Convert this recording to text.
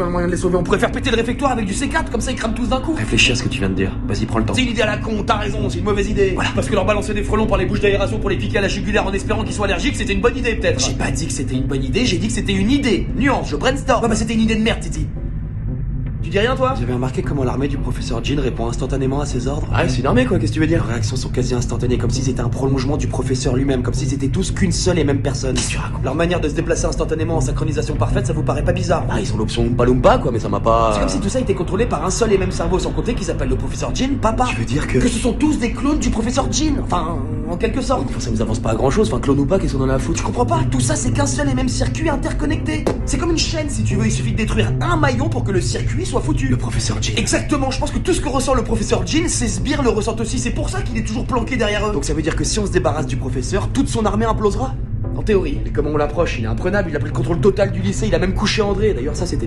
trouver un moyen de les sauver. On pourrait faire péter le réfectoire avec du C4, comme ça ils crament tous d'un coup. Réfléchis à ce que tu viens de dire. Vas-y, prends le temps. C'est une idée à la con, t'as raison, c'est une mauvaise idée. Voilà. Parce que leur balancer des frelons par les bouches d'aération pour les piquer à la jugulaire en espérant qu'ils soient allergiques, c'était une bonne idée peut-être. J'ai pas dit que c'était une bonne idée, j'ai dit que c'était une idée. Nuance, je brainstorm. Ouais, bah c'était une idée de merde, Titi. Tu dis rien, toi? Vous avez remarqué comment l'armée du professeur Jean répond instantanément à ses ordres? Ouais, c'est une armée, quoi, qu'est-ce que tu veux dire? Leurs réactions sont quasi instantanées, comme s'ils étaient un prolongement du professeur lui-même, comme s'ils étaient tous qu'une seule et même personne. Qu'est-ce que tu racontes? Leur manière de se déplacer instantanément en synchronisation parfaite, ça vous paraît pas bizarre? Ah, ils ont l'option Oompa Loompa, quoi, mais ça m'a pas... C'est comme si tout ça était contrôlé par un seul et même cerveau, sans compter qu'ils s'appellent le professeur Jean Papa. Tu veux dire que ce sont tous des clones du professeur Jean, enfin, en quelque sorte. Enfin, ça nous avance pas à grand chose, enfin, clone ou pas, qu'est-ce qu'on en a à foutre? Tu comprends pas? Tout ça, c'est qu'un seul et même circuit interconnecté. C'est comme une chaîne, si tu veux, il suffit de détruire un maillon pour que le circuit soit foutu. Le professeur Jean. Exactement, je pense que tout ce que ressent le professeur Jean, ces sbires le ressentent aussi, c'est pour ça qu'il est toujours planqué derrière eux. Donc ça veut dire que si on se débarrasse du professeur, toute son armée implosera? En théorie. Et comment on l'approche? Il est imprenable, il a pris le contrôle total du lycée, il a même couché André, d'ailleurs ça c'était...